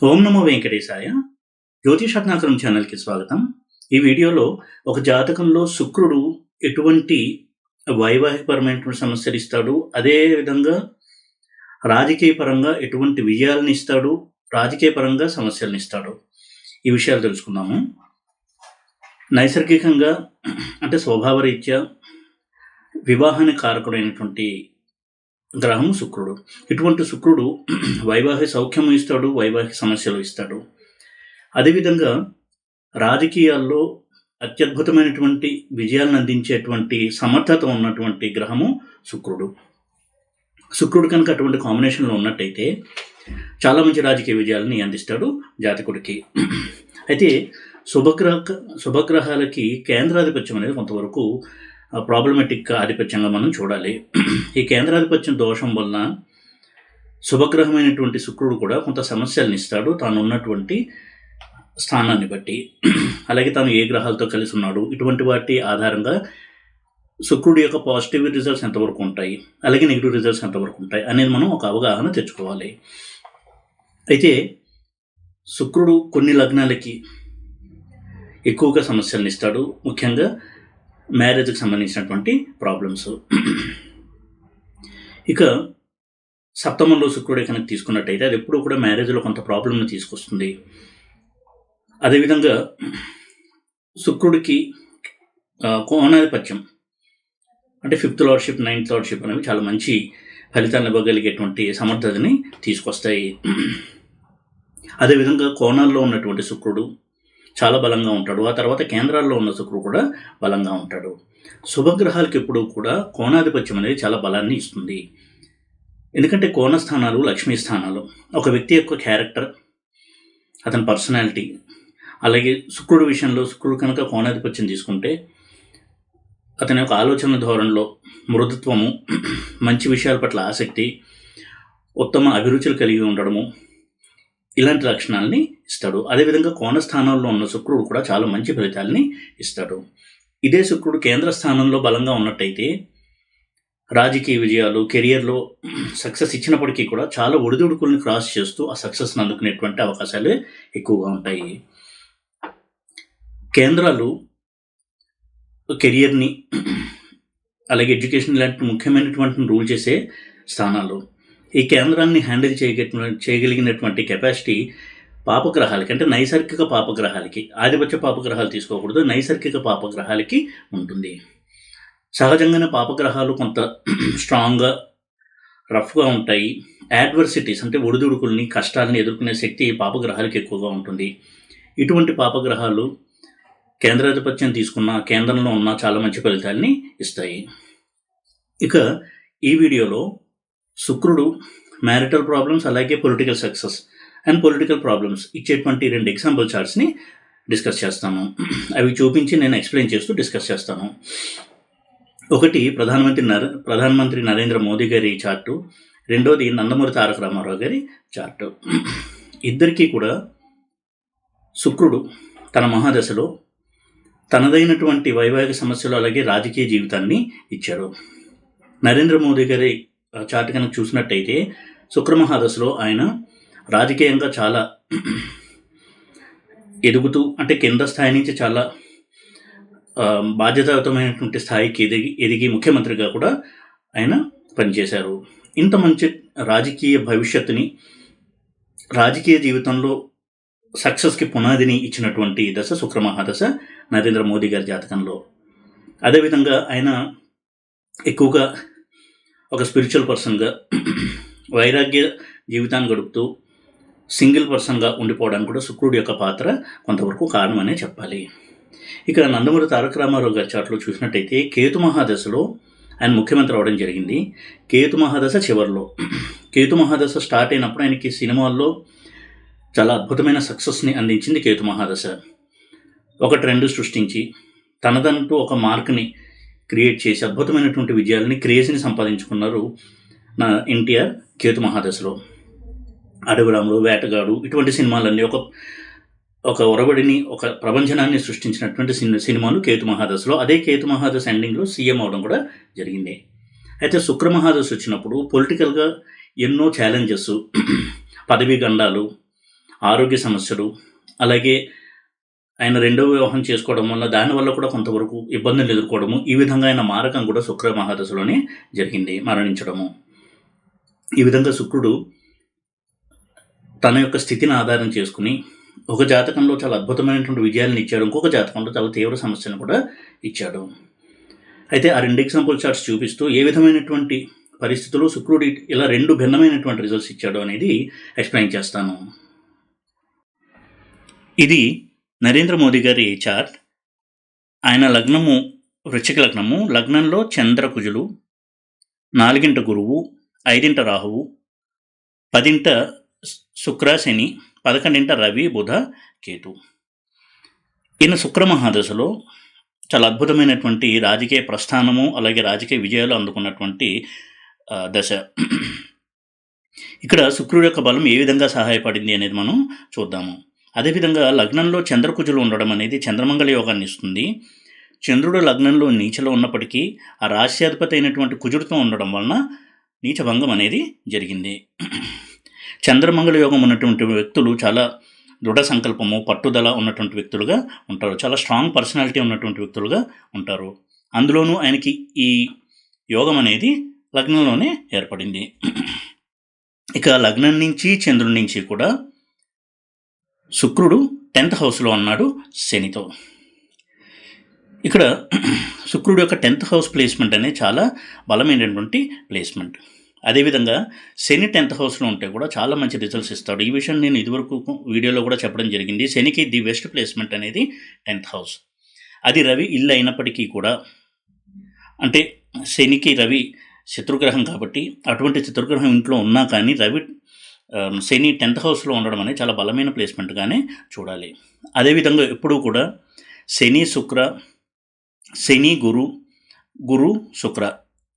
ఓం నమో వెంకటేశాయ. జ్యోతిషరత్నాకరం ఛానల్‌కి స్వాగతం. ఈ వీడియోలో ఒక జాతకంలో శుక్రుడు ఎటువంటి వైవాహికపరమైనటువంటి సమస్యలిస్తాడు, అదే విధంగా రాజకీయపరంగా ఎటువంటి విజయాలనిస్తాడు, రాజకీయపరంగా సమస్యలనిస్తాడు. ఈ విషయాలు తెలుసుకుందాము. నైసర్గికంగా అంటే స్వభావరీత్యా వివాహానికి కారకుడైనటువంటి గ్రహము శుక్రుడు. ఇటువంటి శుక్రుడు వైవాహిక సౌఖ్యము ఇస్తాడు, వైవాహిక సమస్యలు ఇస్తాడు. అదేవిధంగా రాజకీయాల్లో అత్యద్భుతమైనటువంటి విజయాలను అందించేటువంటి సమర్థత ఉన్నటువంటి గ్రహము శుక్రుడు. శుక్రుడు కనుక అటువంటి కాంబినేషన్లో ఉన్నట్టయితే చాలా మంచి రాజకీయ విజయాలని అందిస్తాడు జాతకుడికి. అయితే శుభగ్రహాలకి కేంద్రాధిపత్యం అనేది కొంతవరకు ప్రాబ్లమెటిక్ ఆధిపత్యంగా మనం చూడాలి. ఈ కేంద్రాధిపత్యం దోషం వలన శుభగ్రహమైనటువంటి శుక్రుడు కూడా కొంత సమస్యలను ఇస్తాడు తాను ఉన్నటువంటి స్థానాన్ని బట్టి. అలాగే తాను ఏ గ్రహాలతో కలిసి ఉన్నాడు, ఇటువంటి వాటి ఆధారంగా శుక్రుడి యొక్క పాజిటివ్ రిజల్ట్స్ ఎంతవరకు ఉంటాయి, అలాగే నెగిటివ్ రిజల్ట్స్ ఎంతవరకు ఉంటాయి అనేది మనం ఒక అవగాహన తెచ్చుకోవాలి. అయితే శుక్రుడు కొన్ని లగ్నాలకి ఎక్కువగా సమస్యలను ఇస్తాడు, ముఖ్యంగా మ్యారేజ్కి సంబంధించినటువంటి ప్రాబ్లమ్స్. ఇక సప్తమంలో శుక్రుడే కనుక తీసుకున్నట్టయితే అది ఎప్పుడూ కూడా మ్యారేజ్లో కొంత ప్రాబ్లమ్ని తీసుకొస్తుంది. అదేవిధంగా శుక్రుడికి కోణాధిపత్యం అంటే 5th లార్డ్షిప్, 9th లార్డ్షిప్ అనేవి చాలా మంచి ఫలితాలను ఇవ్వగలిగేటువంటి సమర్థతని తీసుకొస్తాయి. అదేవిధంగా కోణాల్లో ఉన్నటువంటి శుక్రుడు చాలా బలంగా ఉంటాడు. ఆ తర్వాత కేంద్రాల్లో ఉన్న శుక్రుడు కూడా బలంగా ఉంటాడు. శుభగ్రహాలకు ఎప్పుడూ కూడా కోణాధిపత్యం అనేది చాలా బలాన్ని ఇస్తుంది. ఎందుకంటే కోణ స్థానాలు లక్ష్మీ స్థానాలు. ఒక వ్యక్తి యొక్క క్యారెక్టర్, అతని పర్సనాలిటీ, అలాగే శుక్రుడు విషయంలో శుక్రుడు కనుక కోణాధిపత్యం తీసుకుంటే అతని యొక్క ఆలోచన ధోరణిలో మృదుత్వము, మంచి విషయాల పట్ల ఆసక్తి, ఉత్తమ అభిరుచులు కలిగి ఉండడము, ఇలాంటి లక్షణాలని ఇస్తాడు. అదేవిధంగా కోణ స్థానంలో ఉన్న శుక్రుడు కూడా చాలా మంచి ఫలితాలని ఇస్తాడు. ఇదే శుక్రుడు కేంద్ర స్థానంలో బలంగా ఉన్నట్టయితే రాజకీయ విజయాలు, కెరియర్లో సక్సెస్ ఇచ్చినప్పటికీ కూడా చాలా ఒడిదుడుకుల్ని క్రాస్ చేస్తూ ఆ సక్సెస్ని అందుకునేటువంటి అవకాశాలే ఎక్కువగా ఉంటాయి. కేంద్రాలు కెరియర్ని, అలాగే ఎడ్యుకేషన్ ఇలాంటి ముఖ్యమైనటువంటి రూల్ చేసే స్థానాలు. ఈ కేంద్రాన్ని హ్యాండిల్ చేయగలిగినటువంటి కెపాసిటీ పాపగ్రహాలకి, అంటే నైసర్గిక పాపగ్రహాలకి, ఆధిపత్య పాపగ్రహాలు తీసుకోకూడదు, నైసర్గిక పాపగ్రహాలకి ఉంటుంది. సహజంగానే పాపగ్రహాలు కొంత స్ట్రాంగ్గా, రఫ్గా ఉంటాయి. యాడ్వర్సిటీస్ అంటే ఒడిదుడుకుల్ని, కష్టాలని ఎదుర్కొనే శక్తి పాపగ్రహాలకి ఎక్కువగా ఉంటుంది. ఇటువంటి పాపగ్రహాలు కేంద్రాధిపత్యం తీసుకున్న, కేంద్రంలో ఉన్న చాలా మంచి ఫలితాలని ఇస్తాయి. ఇక ఈ వీడియోలో శుక్రుడు మ్యారిటల్ ప్రాబ్లమ్స్, అలాగే political success and political problems ఇచ్చేటువంటి 2 ఎగ్జాంపుల్ చార్ట్స్ని డిస్కస్ చేస్తాను. అవి చూపించి నేను ఎక్స్ప్లెయిన్ చేస్తూ డిస్కస్ చేస్తాను. ఒకటి ప్రధానమంత్రి నరేంద్ర మోదీ గారి చార్టు, రెండోది నందమూరి తారక రామారావు గారి చార్టు. ఇద్దరికీ కూడా శుక్రుడు తన మహాదశలో తనదైనటువంటి వైవాహిక సమస్యలు, అలాగే రాజకీయ జీవితాన్ని ఇచ్చాడు. నరేంద్ర మోదీ గారి చార్ట్ కనుక చూసినట్టయితే శుక్రమహాదశలో ఆయన రాజకీయంగా చాలా ఎదుగుతూ, అంటే కింద స్థాయి నుంచి చాలా బాధ్యతాయుతమైనటువంటి స్థాయికి ఎదిగి ముఖ్యమంత్రిగా కూడా ఆయన పనిచేశారు. ఇంత మంచి రాజకీయ భవిష్యత్తుని, రాజకీయ జీవితంలో సక్సెస్కి పునాదిని ఇచ్చినటువంటి దశ శుక్రమహాదశ నరేంద్ర మోదీ గారి జాతకంలో. అదేవిధంగా ఆయన ఎక్కువగా ఒక స్పిరిచువల్ పర్సన్గా, వైరాగ్య జీవితాన్ని గడుపుతూ సింగిల్ పర్సన్గా ఉండిపోవడానికి కూడా శుక్రుడి యొక్క పాత్ర కొంతవరకు కారణమనే చెప్పాలి. ఇక నందమూరి తారక రామారావు గారి చాట్లో చూసినట్టయితే కేతు మహాదశలో ఆయన ముఖ్యమంత్రి అవడం జరిగింది. కేతు మహాదశ చివరిలో, కేతు మహాదశ స్టార్ట్ అయినప్పుడు ఆయనకి సినిమాల్లో చాలా అద్భుతమైన సక్సెస్ని అందించింది కేతు మహాదశ. ఒక ట్రెండ్ సృష్టించి తనదంటూ ఒక మార్క్ని క్రియేట్ చేసి అద్భుతమైనటువంటి విజయాలని, క్రేజ్ని సంపాదించుకున్నారు నా ఎన్టీఆర్ కేతు మహాదశలో. అడవిరాముడు, వేటగాడు ఇటువంటి సినిమాలన్నీ ఒక ఒరబడిని, ఒక ప్రపంచనాన్ని సృష్టించినటువంటి సినిమాలు కేతు మహాదశలో. అదే కేతు మహాదశ ఎండింగ్లో సీఎం అవడం కూడా జరిగింది. అయితే శుక్ర మహాదశ వచ్చినప్పుడు పొలిటికల్గా ఎన్నో ఛాలెంజెస్, పదవీ గండాలు, ఆరోగ్య సమస్యలు, అలాగే ఆయన రెండవ వివాహం చేసుకోవడం వల్ల దానివల్ల కూడా కొంతవరకు ఇబ్బందులు ఎదుర్కోవడము, ఈ విధంగా ఆయన మారకం కూడా శుక్ర మహాదశలోనే జరిగింది, మరణించడము. ఈ విధంగా శుక్రుడు తన యొక్క స్థితిని ఆధారం చేసుకుని ఒక జాతకంలో చాలా అద్భుతమైనటువంటి విజయాలను ఇచ్చాడు, ఇంకొక జాతకంలో చాలా తీవ్ర సమస్యను కూడా ఇచ్చాడు. అయితే ఆ 2 ఎగ్జాంపుల్ చార్ట్స్ చూపిస్తూ ఏ విధమైనటువంటి పరిస్థితుల్లో శుక్రుడు ఇలా 2 భిన్నమైనటువంటి రిజల్ట్స్ ఇచ్చాడు అనేది ఎక్స్ప్లెయిన్ చేస్తాను. ఇది నరేంద్ర మోదీ గారి చార్ట్. ఆయన లగ్నము వృశ్చిక లగ్నము, లగ్నంలో చంద్రకుజులు, 4వ గురువు, 5వ రాహువు, 10వ శుక్ర శని, 11వ రవి బుధ కేతు. ఈయన శుక్ర మహాదశలో చాలా అద్భుతమైనటువంటి రాజకీయ ప్రస్థానము, అలాగే రాజకీయ విజయాలు అందుకున్నటువంటి దశ. ఇక్కడ శుక్రుడు యొక్క బలం ఏ విధంగా సహాయపడింది అనేది మనం చూద్దాము. అదేవిధంగా లగ్నంలో చంద్రకుజులు ఉండడం అనేది చంద్రమంగళ యోగాన్ని ఇస్తుంది. చంద్రుడు లగ్నంలో నీచలో ఉన్నప్పటికీ ఆ రాశ్యాధిపతి అయినటువంటి కుజుడితో ఉండడం వలన నీచభంగం అనేది జరిగింది. చంద్రమంగళ యోగం ఉన్నటువంటి వ్యక్తులు చాలా దృఢ సంకల్పము, పట్టుదల ఉన్నటువంటి వ్యక్తులుగా ఉంటారు. చాలా స్ట్రాంగ్ పర్సనాలిటీ ఉన్నటువంటి వ్యక్తులుగా ఉంటారు. అందులోనూ ఆయనకి ఈ యోగం అనేది లగ్నంలోనే ఏర్పడింది. ఇక లగ్నం నుంచి చంద్రుడి నుంచి కూడా శుక్రుడు 10th హౌస్లో ఉన్నాడు శనితో. ఇక్కడ శుక్రుడు యొక్క 10th హౌస్ ప్లేస్మెంట్ అనేది చాలా బలమైనటువంటి ప్లేస్మెంట్. అదేవిధంగా శని 10th హౌస్లో ఉంటే కూడా చాలా మంచి రిజల్ట్స్ ఇస్తాడు. ఈ విషయం నేను ఇదివరకు వీడియోలో కూడా చెప్పడం జరిగింది. శనికి ది బెస్ట్ ప్లేస్మెంట్ అనేది 10th హౌస్. అది రవి ఇల్లు అయినప్పటికీ కూడా, అంటే శనికి రవి శత్రుగ్రహం కాబట్టి అటువంటి శత్రుగ్రహం ఇంట్లో ఉన్నా కానీ రవి శని 10th హౌస్లో ఉండడం అనేది చాలా బలమైన ప్లేస్మెంట్గానే చూడాలి. అదేవిధంగా ఎప్పుడూ కూడా శని శుక్ర, శని గురు, గురు శుక్ర,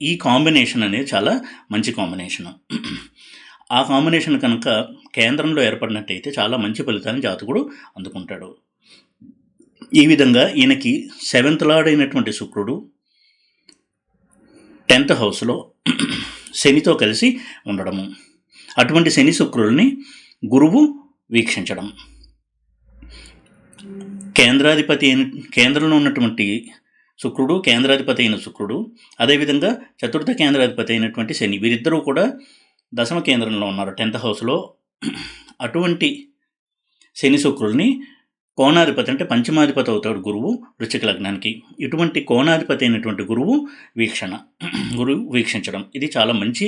ఈ కాంబినేషన్ అనేది చాలా మంచి కాంబినేషన్. ఆ కాంబినేషన్ కనుక కేంద్రంలో ఏర్పడినట్టయితే చాలా మంచి ఫలితాన్ని జాతకుడు అందుకుంటాడు. ఈ విధంగా ఈయనకి 7th లార్డ్ అయినటువంటి శుక్రుడు 10th హౌస్లో శనితో కలిసి ఉండడము, అటువంటి శని శుక్రుల్ని గురువు వీక్షించడం, కేంద్రంలో ఉన్నటువంటి శుక్రుడు, కేంద్రాధిపతి అయిన శుక్రుడు, అదేవిధంగా చతుర్థ కేంద్రాధిపతి అయినటువంటి శని, వీరిద్దరూ కూడా దశమ కేంద్రంలో ఉన్నారు 10th హౌస్లో. అటువంటి శని శుక్రుల్ని కోణాధిపతి, అంటే పంచమాధిపతి అవుతాడు గురువు వృశ్చిక లగ్నానికి. ఇటువంటి కోణాధిపతి అయినటువంటి గురువు వీక్షించడం ఇది చాలా మంచి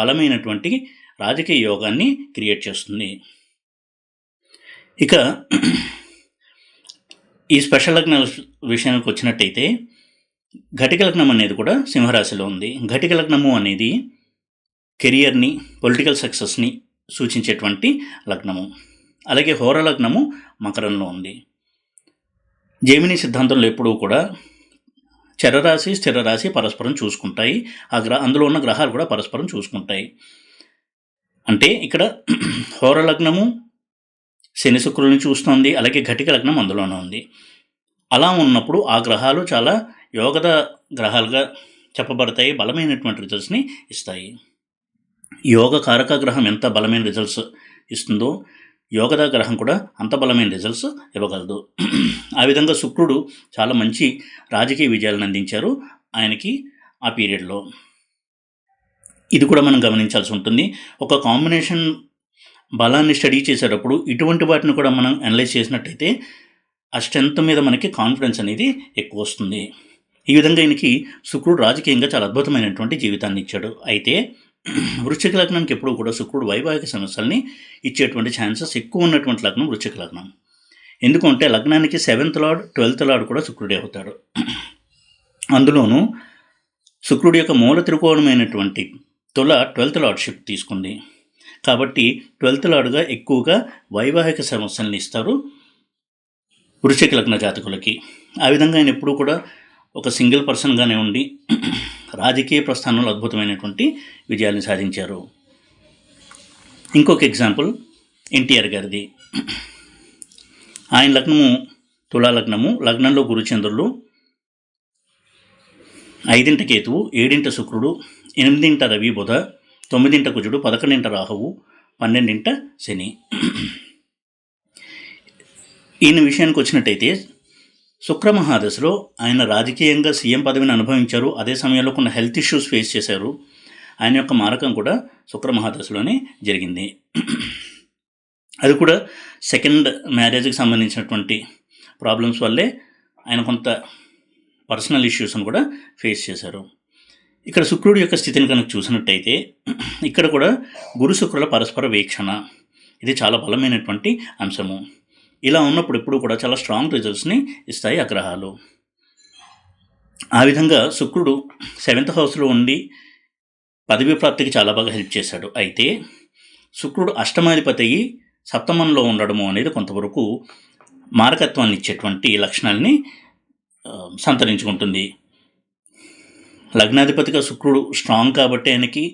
బలమైనటువంటి రాజకీయ యోగాన్ని క్రియేట్ చేస్తుంది. ఇక ఈ స్పెషల్ లగ్నాల విషయానికి వచ్చినట్టయితే ఘటిక లగ్నం అనేది కూడా సింహరాశిలో ఉంది. ఘటిక లగ్నము అనేది కెరియర్ని, పొలిటికల్ సక్సెస్ని సూచించేటువంటి లగ్నము. అలాగే హోర లగ్నము మకరంలో ఉంది. జెమిని సిద్ధాంతంలో ఎప్పుడూ కూడా చరరాశి స్థిరరాశి పరస్పరం చూసుకుంటాయి. అందులో ఉన్న గ్రహాలు కూడా పరస్పరం చూసుకుంటాయి. అంటే ఇక్కడ హోర లగ్నము శని శుక్రుల్ని చూస్తుంది, అలాగే ఘటిక లగ్నం అందులోనే ఉంది. అలా ఉన్నప్పుడు ఆ గ్రహాలు చాలా యోగద గ్రహాలుగా చెప్పబడతాయి, బలమైనటువంటి రిజల్ట్స్ని ఇస్తాయి. యోగ కారక గ్రహం ఎంత బలమైన రిజల్ట్స్ ఇస్తుందో యోగద గ్రహం కూడా అంత బలమైన రిజల్ట్స్ ఇవ్వగలదు. ఆ విధంగా శుక్రుడు చాలా మంచి రాజకీయ విజయాలను అందించారు ఆయనకి ఆ పీరియడ్లో. ఇది కూడా మనం గమనించాల్సి ఉంటుంది. ఒక కాంబినేషన్ బలాన్ని స్టడీ చేసేటప్పుడు ఇటువంటి వాటిని కూడా మనం అనలైజ్ చేసినట్టయితే ఆ స్ట్రెంత్ మీద మనకి కాన్ఫిడెన్స్ అనేది ఎక్కువ వస్తుంది. ఈ విధంగా ఈయనకి శుక్రుడు రాజకీయంగా చాలా అద్భుతమైనటువంటి జీవితాన్ని ఇచ్చాడు. అయితే వృశ్చిక లగ్నానికి ఎప్పుడూ కూడా శుక్రుడు వైవాహిక సమస్యల్ని ఇచ్చేటువంటి ఛాన్సెస్ ఎక్కువ ఉన్నటువంటి లగ్నం వృశ్చిక లగ్నం. ఎందుకంటే లగ్నానికి 7th లార్డ్ 12th లార్డ్ కూడా శుక్రుడే అవుతాడు. అందులోనూ శుక్రుడి యొక్క మూల త్రికోణమైనటువంటి తుల 12th లార్డ్షిప్ తీసుకుంది కాబట్టి 12th లార్డ్గా ఎక్కువగా వైవాహిక సమస్యల్ని ఇస్తారు వృశ్చిక లగ్న జాతకులకి. ఆ విధంగా ఆయన ఎప్పుడూ కూడా ఒక సింగిల్ పర్సన్గానే ఉండి రాజకీయ ప్రస్థానంలో అద్భుతమైనటువంటి విజయాన్ని సాధించారు. ఇంకొక ఎగ్జాంపుల్ ఎన్టీఆర్ గారిది. ఆయన లగ్నము తులా లగ్నము, లగ్నంలో గురుచంద్రులు, 5వ కేతువు, 7వ శుక్రుడు, 8వ రవి బుధ, 9వ కుజుడు, 11వ రాహువు, 12వ శని. ఈయన విషయానికి వచ్చినట్టయితే శుక్రమహాదశలో ఆయన రాజకీయంగా సీఎం పదవిని అనుభవించారు. అదే సమయంలో కొన్ని హెల్త్ ఇష్యూస్ ఫేస్ చేశారు. ఆయన యొక్క మారకం కూడా శుక్రమహాదశలోనే జరిగింది. అది కూడా సెకండ్ మ్యారేజ్కి సంబంధించినటువంటి ప్రాబ్లమ్స్ వల్లే ఆయన కొంత పర్సనల్ ఇష్యూస్ని కూడా ఫేస్ చేశారు. ఇక్కడ శుక్రుడి యొక్క స్థితిని కనుక చూసినట్టయితే ఇక్కడ కూడా గురు శుక్రుల పరస్పర వీక్షణ ఇది చాలా బలమైనటువంటి అంశము. ఇలా ఉన్నప్పుడు ఎప్పుడు కూడా చాలా స్ట్రాంగ్ రిజల్ట్స్ని ఇస్తాయి ఆ గ్రహాలు. ఆ విధంగా శుక్రుడు 7th హౌస్లో ఉండి పదవి ప్రాప్తికి చాలా బాగా హెల్ప్ చేశాడు. అయితే శుక్రుడు అష్టమాధిపతి అయ్యి సప్తమంలో ఉండడము అనేది కొంతవరకు మారకత్వాన్ని ఇచ్చేటువంటి లక్షణాలని సంతరించుకుంటుంది. లగ్నాధిపతిగా శుక్రుడు స్ట్రాంగ్ కాబట్టి ఆయనకి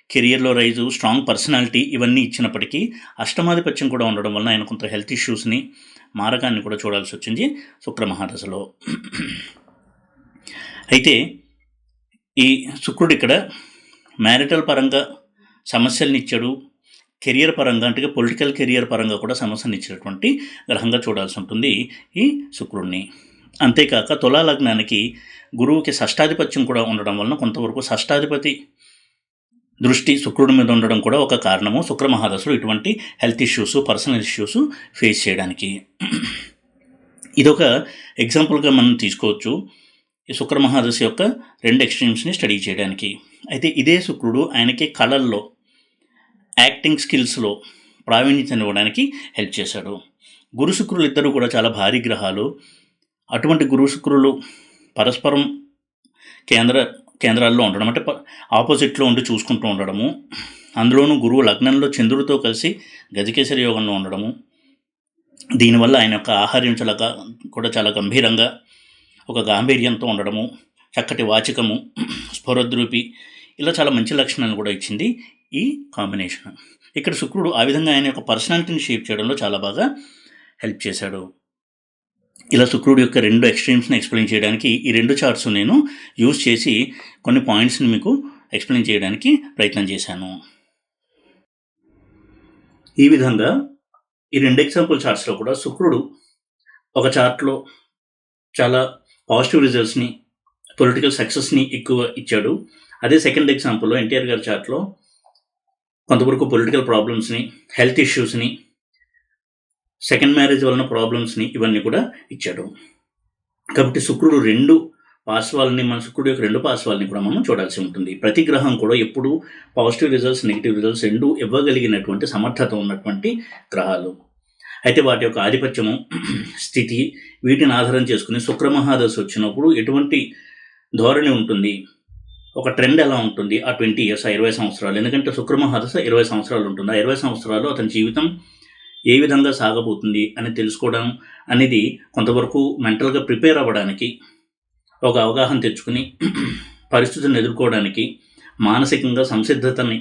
కెరియర్లో రైజు, స్ట్రాంగ్ పర్సనాలిటీ ఇవన్నీ ఇచ్చినప్పటికీ అష్టమాధిపత్యం కూడా ఉండడం వలన ఆయన కొంత హెల్త్ ఇష్యూస్ని, మారకాన్ని కూడా చూడాల్సి వచ్చింది శుక్రమహాదశలో. అయితే ఈ శుక్రుడు ఇక్కడ మ్యారిటల్ పరంగా సమస్యలను ఇచ్చాడు, కెరియర్ పరంగా అంటే పొలిటికల్ కెరియర్ పరంగా కూడా సమస్యను ఇచ్చినటువంటి గ్రహంగా చూడాల్సి ఉంటుంది ఈ శుక్రుడిని. అంతేకాక తులా లగ్నానికి గురువుకి షష్టాధిపత్యం కూడా ఉండడం వలన కొంతవరకు షష్టాధిపతి దృష్టి శుక్రుడి మీద ఉండడం కూడా ఒక కారణము శుక్రమహాదశలో ఇటువంటి health issues, personal issues face చేయడానికి. ఇదొక ఎగ్జాంపుల్గా మనం తీసుకోవచ్చు ఈ శుక్రమహాదశ యొక్క 2 ఎక్స్ట్రీమ్స్ని స్టడీ చేయడానికి. అయితే ఇదే శుక్రుడు ఆయనకి కళల్లో, యాక్టింగ్ స్కిల్స్లో ప్రావీణ్యతను ఇవ్వడానికి హెల్ప్ చేశాడు. గురు శుక్రులు ఇద్దరు కూడా చాలా భారీ గ్రహాలు. అటువంటి గురు శుక్రులు పరస్పరం కేంద్రాల్లో ఉండడం అంటే ఆపోజిట్లో ఉండి చూసుకుంటూ ఉండడము, అందులోనూ గురువు లగ్నంలో చంద్రుడితో కలిసి గజకేసరి యోగంలో ఉండడము, దీనివల్ల ఆయన యొక్క ఆహార్యం చాలా గంభీరంగా ఒక గాంభీర్యంతో ఉండడము, చక్కటి వాచికము, స్ఫురద్రూపి, ఇలా చాలా మంచి లక్షణాలను కూడా ఇచ్చింది ఈ కాంబినేషన్. ఇక్కడ శుక్రుడు ఆ విధంగా ఆయన యొక్క పర్సనాలిటీని షేప్ చేయడంలో చాలా బాగా హెల్ప్ చేశాడు. ఇలా శుక్రుడు యొక్క 2 ఎక్స్ట్రీమ్స్ని ఎక్స్ప్లెయిన్ చేయడానికి ఈ 2 చార్ట్స్ నేను యూజ్ చేసి కొన్ని పాయింట్స్ని మీకు ఎక్స్ప్లెయిన్ చేయడానికి ప్రయత్నం చేశాను. ఈ విధంగా ఈ 2 ఎగ్జాంపుల్ చార్ట్స్లో కూడా శుక్రుడు ఒక చార్ట్లో చాలా పాజిటివ్ రిజల్ట్స్ని, పొలిటికల్ సక్సెస్ని ఎక్కువ ఇచ్చాడు. అదే సెకండ్ ఎగ్జాంపుల్లో ఎన్టీఆర్ గారి చార్ట్లో కొంతవరకు పొలిటికల్ ప్రాబ్లమ్స్ని, హెల్త్ ఇష్యూస్ని, సెకండ్ మ్యారేజ్ వలన ప్రాబ్లమ్స్ని ఇవన్నీ కూడా ఇచ్చాడు. కాబట్టి శుక్రుడు 2 పార్శ్వాలని, మన శుక్రుడు యొక్క 2 పార్శ్వాలని కూడా మనం చూడాల్సి ఉంటుంది. ప్రతి గ్రహం కూడా ఎప్పుడూ పాజిటివ్ రిజల్ట్స్, నెగిటివ్ రిజల్ట్స్ 2 ఇవ్వగలిగినటువంటి సమర్థత ఉన్నటువంటి గ్రహాలు. అయితే వాటి యొక్క ఆధిపత్యము, స్థితి, వీటిని ఆధారం చేసుకుని శుక్రమహాదశ వచ్చినప్పుడు ఎటువంటి ధోరణి ఉంటుంది, ఒక ట్రెండ్ ఎలా ఉంటుంది ఆ 20 years, 20 సంవత్సరాలు. ఎందుకంటే శుక్రమహాదశ 20 సంవత్సరాలు ఉంటుంది. ఆ 20 సంవత్సరాలు అతని జీవితం ఏ విధంగా సాగబోతుంది అని తెలుసుకోవడం అనేది కొంతవరకు మెంటల్గా ప్రిపేర్ అవ్వడానికి, ఒక అవగాహన తెచ్చుకుని పరిస్థితులను ఎదుర్కోవడానికి, మానసికంగా సంసిద్ధతని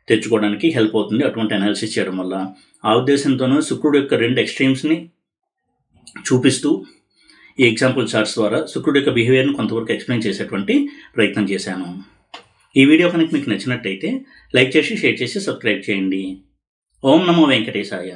తెచ్చుకోవడానికి హెల్ప్ అవుతుంది అటువంటి అనాలిసిస్ చేయడం వల్ల. ఆ ఉద్దేశంతోనూ శుక్రుడు యొక్క 2 ఎక్స్ట్రీమ్స్ని చూపిస్తూ ఈ ఎగ్జాంపుల్ చార్ట్స్ ద్వారా శుక్రుడు యొక్క బిహేవియర్ని కొంతవరకు ఎక్స్ప్లెయిన్ చేసేటువంటి ప్రయత్నం చేశాను. ఈ వీడియో కనుక మీకు నచ్చినట్టయితే లైక్ చేసి, షేర్ చేసి, సబ్స్క్రైబ్ చేయండి. ఓం నమో వెంకటేశాయ.